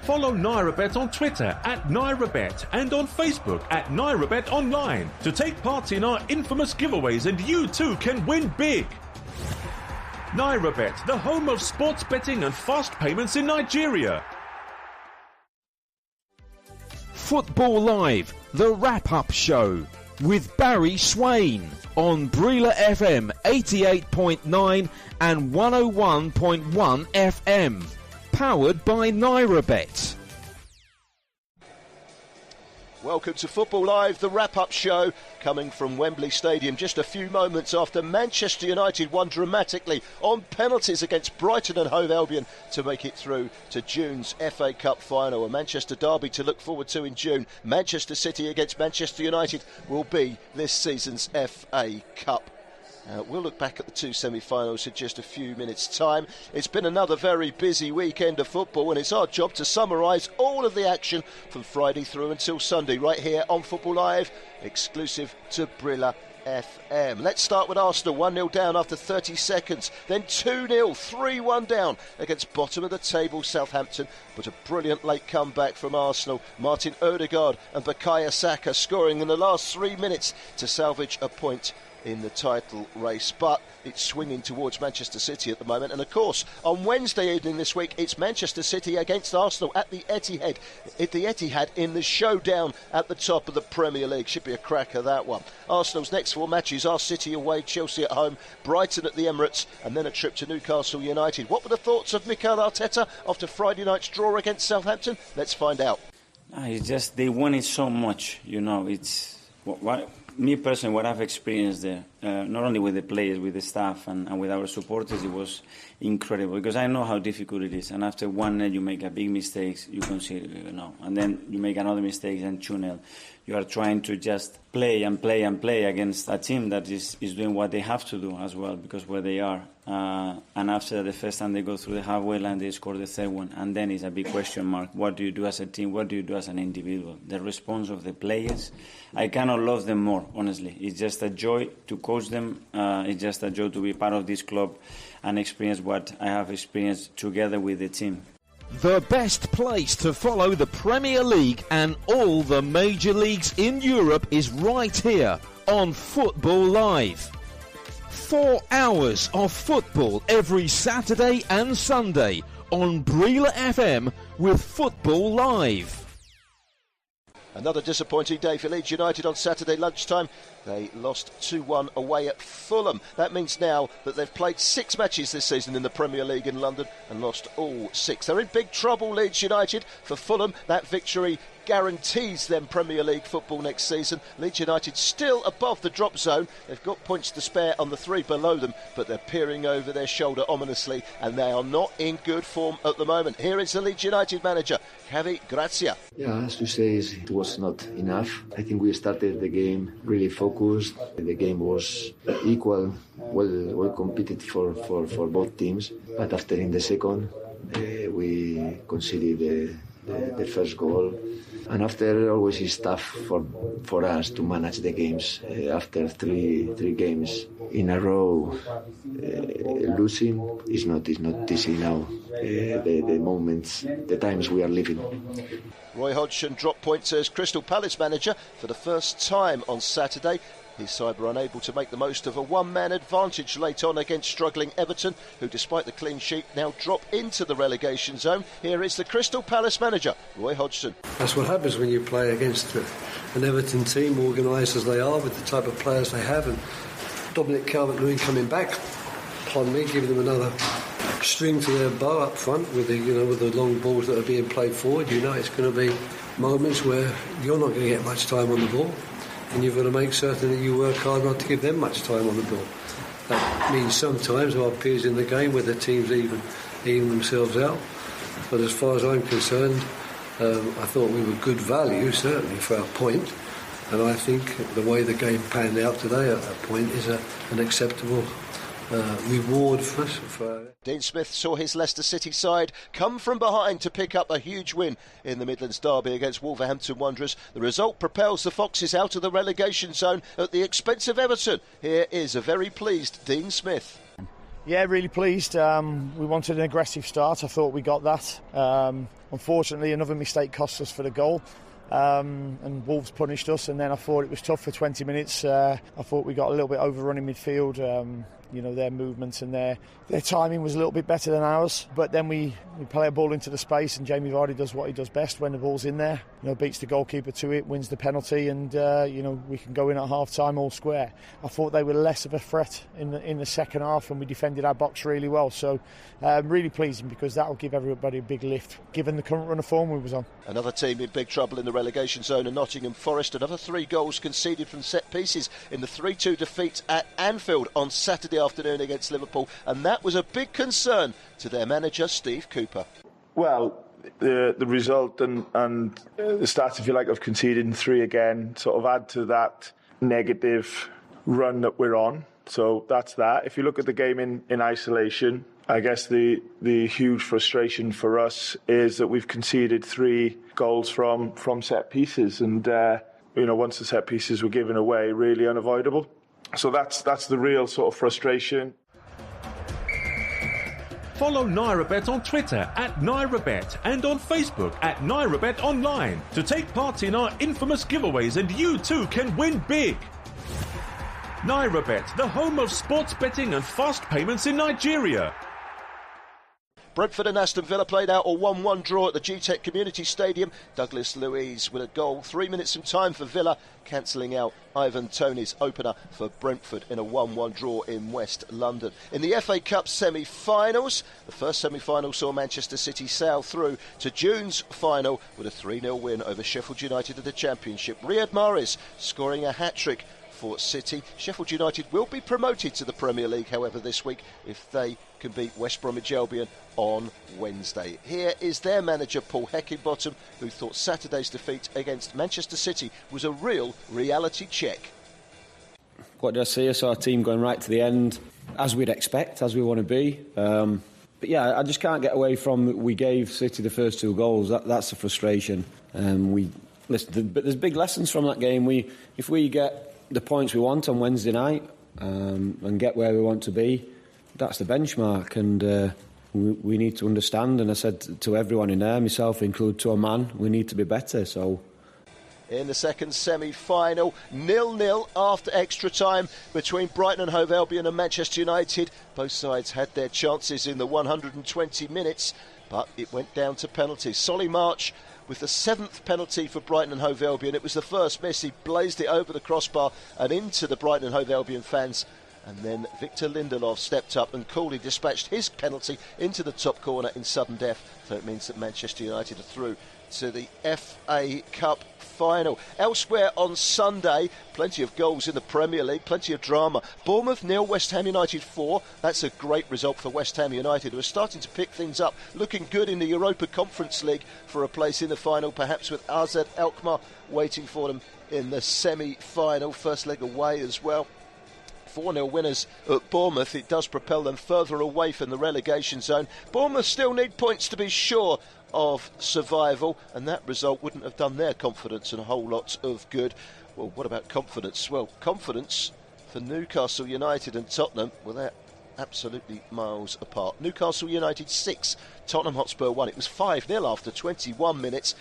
Follow NairaBet on Twitter @NairaBet and on Facebook @NairaBet Online to take part in our infamous giveaways, and you too can win big. NairaBet, the home of sports betting and fast payments in Nigeria. Football Live, the wrap-up show with Barry Swain on Breela FM 88.9 and 101.1 FM. Powered by NairaBet. Welcome to Football Live, the wrap-up show, coming from Wembley Stadium just a few moments after Manchester United won dramatically on penalties against Brighton and Hove Albion to make it through to June's FA Cup final. A Manchester derby to look forward to in June. Manchester City against Manchester United will be this season's FA Cup. We'll look back at the two semi-finals in just a few minutes' time. It's been another very busy weekend of football, and it's our job to summarise all of the action from Friday through until Sunday right here on Football Live, exclusive to Breela FM. Let's start with Arsenal, 1-0 down after 30 seconds, then 2-0, 3-1 down against bottom of the table Southampton, but a brilliant late comeback from Arsenal. Martin Odegaard and Bukayo Saka scoring in the last 3 minutes to salvage a point in the title race, but it's swinging towards Manchester City at the moment. And of course, on Wednesday evening this week, it's Manchester City against Arsenal at the Etihad in the showdown at the top of the Premier League. Should be a cracker, that one. Arsenal's next 4 matches are City away, Chelsea at home, Brighton at the Emirates, and then a trip to Newcastle United. What were the thoughts of Mikel Arteta after Friday night's draw against Southampton? Let's find out. It's just they wanted so much, it's what me personally, what I've experienced there, not only with the players, with the staff and with our supporters, it was incredible, because I know how difficult it is. And after 1-0, you make a big mistake, you consider, and then you make another mistake and 2-0. You are trying to just play and play and play against a team that is doing what they have to do as well, because where they are. And after the first time they go through the halfway line, they score the third one. And then it's a big question mark. What do you do as a team? What do you do as an individual? The response of the players, I cannot love them more, honestly. It's just a joy to coach them. It's just a joy to be part of this club and experience what I have experienced together with the team. The best place to follow the Premier League and all the major leagues in Europe is right here on Football Live. 4 hours of football every Saturday and Sunday on Breela FM with Football Live. Another disappointing day for Leeds United on Saturday lunchtime. They lost 2-1 away at Fulham. That means now that they've played 6 matches this season in the Premier League in London and lost all 6. They're in big trouble, Leeds United. For Fulham, that victory guarantees them Premier League football next season. Leeds United still above the drop zone. They've got points to spare on the 3 below them, but they're peering over their shoulder ominously, and they are not in good form at the moment. Here is the Leeds United manager, Javi Gracia. Yeah, as you say, it was not enough. I think we started the game really focused. The game was equal, well competed for both teams, but after in the second we conceded the first goal. And after, always is tough for us to manage the games. After three games in a row, losing is not easy now. The moments, the times we are living. Roy Hodgson dropped points as Crystal Palace manager for the first time on Saturday. His side were unable to make the most of a one-man advantage late on against struggling Everton, who, despite the clean sheet, now drop into the relegation zone. Here is the Crystal Palace manager, Roy Hodgson. That's what happens when you play against an Everton team, organised as they are, with the type of players they have, and Dominic Calvert-Lewin coming back, giving them another string to their bow up front with the long balls that are being played forward. It's going to be moments where you're not going to get much time on the ball, and you've got to make certain that you work hard not to give them much time on the ball. That means sometimes there are periods in the game where the teams even themselves out. But as far as I'm concerned, I thought we were good value, certainly, for our point. And I think the way the game panned out today at that point is an acceptable reward for us. Dean Smith saw his Leicester City side come from behind to pick up a huge win in the Midlands derby against Wolverhampton Wanderers. The result propels the Foxes out of the relegation zone at the expense of Everton. Here is a very pleased Dean Smith. Yeah, really pleased. We wanted an aggressive start. I thought we got that. unfortunately another mistake cost us for the goal. And Wolves punished us, and then I thought it was tough for 20 minutes. I thought we got a little bit overrun in midfield. Their movements and their timing was a little bit better than ours. But then we play a ball into the space, and Jamie Vardy does what he does best when the ball's in there. Beats the goalkeeper to it, wins the penalty, and we can go in at half time all square. I thought they were less of a threat in the second half, and we defended our box really well. So really pleasing, because that will give everybody a big lift, given the current run of form we was on. Another team in big trouble in the relegation zone are Nottingham Forest. Another 3 goals conceded from set pieces in the 3-2 defeat at Anfield on Saturday afternoon against Liverpool, and that was a big concern to their manager Steve Cooper. Well, the result and the start, if you like, of conceding 3 again sort of add to that negative run that we're on. So that's that. If you look at the game in isolation, I guess the huge frustration for us is that we've conceded 3 goals from set pieces, and once the set pieces were given away, really unavoidable. So that's the real sort of frustration. Follow NairaBet on Twitter @NairaBet and on Facebook @NairaBet Online to take part in our infamous giveaways, and you too can win big. NairaBet, the home of sports betting and fast payments in Nigeria. Brentford and Aston Villa played out a 1-1 draw at the GTEC Community Stadium. Douglas Luiz with a goal, 3 minutes from time for Villa, cancelling out Ivan Toney's opener for Brentford in a 1-1 draw in West London. In the FA Cup semi-finals, the first semi-final saw Manchester City sail through to June's final with a 3-0 win over Sheffield United in the Championship. Riyad Mahrez scoring a hat-trick for City. Sheffield United will be promoted to the Premier League, however, this week if they can beat West Bromwich Albion on Wednesday. Here is their manager, Paul Heckingbottom, who thought Saturday's defeat against Manchester City was a real reality check. What did I say? I saw our team going right to the end, as we'd expect, as we want to be. But yeah, I just can't get away from we gave City the first 2 goals. That's the frustration. But there's big lessons from that game. If we get the points we want on Wednesday night and get where we want to be, that's the benchmark, and we need to understand, and I said to everyone in there, myself included to a man, we need to be better. So in the second semi-final, 0-0 after extra time between Brighton and Hove Albion and Manchester United. Both sides had their chances in the 120 minutes, but it went down to penalties. Solly March with the 7th penalty for Brighton and Hove Albion. It was the first miss. He blazed it over the crossbar and into the Brighton and Hove Albion fans. And then Victor Lindelof stepped up and coolly dispatched his penalty into the top corner in sudden death. So it means that Manchester United are through to the FA Cup final. Elsewhere on Sunday, plenty of goals in the Premier League, plenty of drama. Bournemouth 0, West Ham United 4. That's a great result for West Ham United, who are starting to pick things up, looking good in the Europa Conference League for a place in the final, perhaps with AZ Alkmaar waiting for them in the semi-final. First leg away as well. 4-0 winners at Bournemouth. It does propel them further away from the relegation zone. Bournemouth still need points to be sure of survival, and that result wouldn't have done their confidence a whole lot of good. Well, what about confidence? Well, confidence for Newcastle United and Tottenham, well, they're absolutely miles apart. Newcastle United 6, Tottenham Hotspur 1. It was 5-0 after 21 minutes.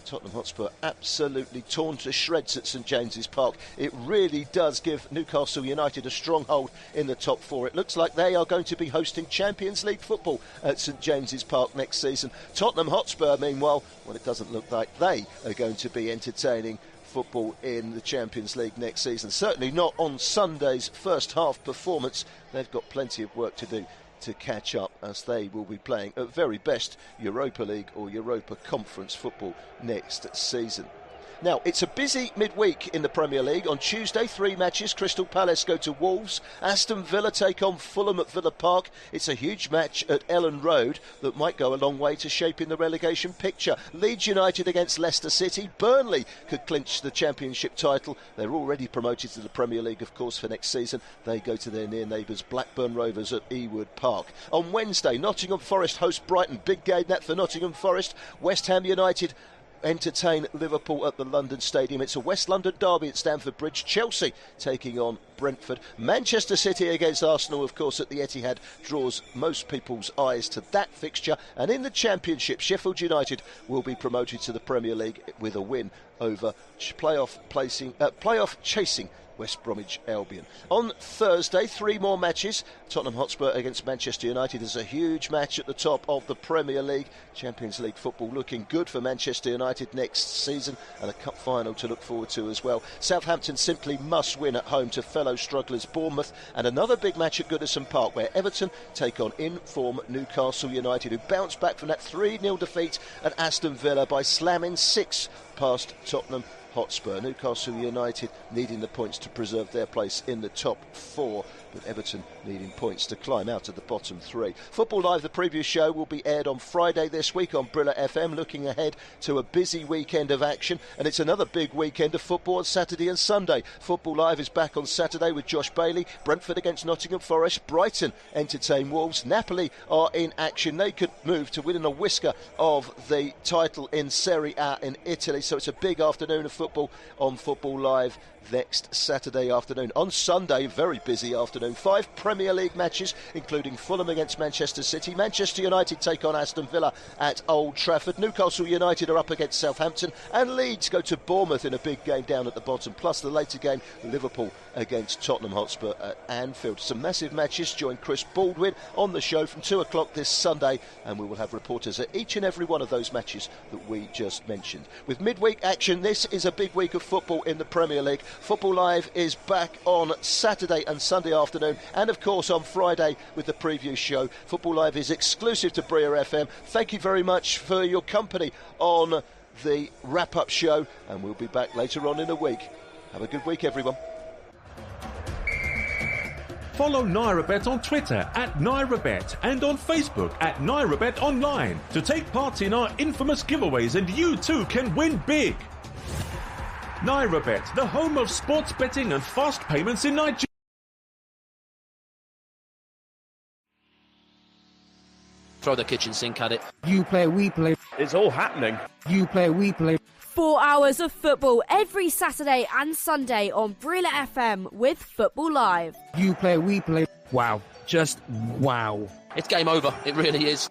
Tottenham Hotspur absolutely torn to shreds at St James's Park. It really does give Newcastle United a stronghold in the top 4. It looks like they are going to be hosting Champions League football at St James's Park next season. Tottenham Hotspur, meanwhile, well, it doesn't look like they are going to be entertaining football in the Champions League next season. Certainly not on Sunday's first half performance. They've got plenty of work to do to catch up, as they will be playing at very best Europa League or Europa Conference football next season. Now, it's a busy midweek in the Premier League. On Tuesday, 3 matches. Crystal Palace go to Wolves. Aston Villa take on Fulham at Villa Park. It's a huge match at Ellen Road that might go a long way to shaping the relegation picture. Leeds United against Leicester City. Burnley could clinch the Championship title. They're already promoted to the Premier League, of course, for next season. They go to their near neighbours, Blackburn Rovers at Ewood Park. On Wednesday, Nottingham Forest host Brighton. Big game that for Nottingham Forest. West Ham United entertain Liverpool at the London Stadium. It's a West London derby at Stamford Bridge. Chelsea taking on Brentford. Manchester City against Arsenal, of course, at the Etihad draws most people's eyes to that fixture. And in the Championship, Sheffield United will be promoted to the Premier League with a win over playoff chasing West Bromwich Albion. On Thursday, 3 more matches. Tottenham Hotspur against Manchester United is a huge match at the top of the Premier League. Champions League football looking good for Manchester United next season, and a cup final to look forward to as well. Southampton simply must win at home to fellow strugglers Bournemouth, and another big match at Goodison Park where Everton take on in-form Newcastle United, who bounced back from that 3-0 defeat at Aston Villa by slamming 6 past Tottenham Hotspur. Newcastle United needing the points to preserve their place in the top 4, but Everton needing points to climb out of the bottom 3. Football Live, the preview show, will be aired on Friday this week on Brilla FM, looking ahead to a busy weekend of action, and it's another big weekend of football on Saturday and Sunday. Football Live is back on Saturday with Josh Bailey. Brentford against Nottingham Forest. Brighton entertain Wolves. Napoli are in action. They could move to within a whisker of the title in Serie A in Italy, so it's a big afternoon of football on Football Live next Saturday afternoon. On Sunday, very busy afternoon. 5 Premier League matches, including Fulham against Manchester City. Manchester United take on Aston Villa at Old Trafford. Newcastle United are up against Southampton, and Leeds go to Bournemouth in a big game down at the bottom. Plus the later game, Liverpool against Tottenham Hotspur at Anfield. Some massive matches. Join Chris Baldwin on the show from 2 o'clock this Sunday, and we will have reporters at each and every one of those matches that we just mentioned. With midweek action, this is a big week of football in the Premier League. Football Live is back on Saturday and Sunday afternoon, and of course on Friday with the preview show. Football Live is exclusive to Bria FM. Thank you very much for your company on the wrap-up show, and we'll be back later on in the week. Have a good week, everyone. Follow NairaBet on Twitter at NairaBet and on Facebook at NairaBet Online to take part in our infamous giveaways, and you too can win big. NairaBet, the home of sports betting and fast payments in Nigeria. Throw the kitchen sink at it. You play, we play. It's all happening. You play, we play. 4 hours of football every Saturday and Sunday on Brilla FM with Football Live. You play, we play. Wow. Just wow. It's game over. It really is.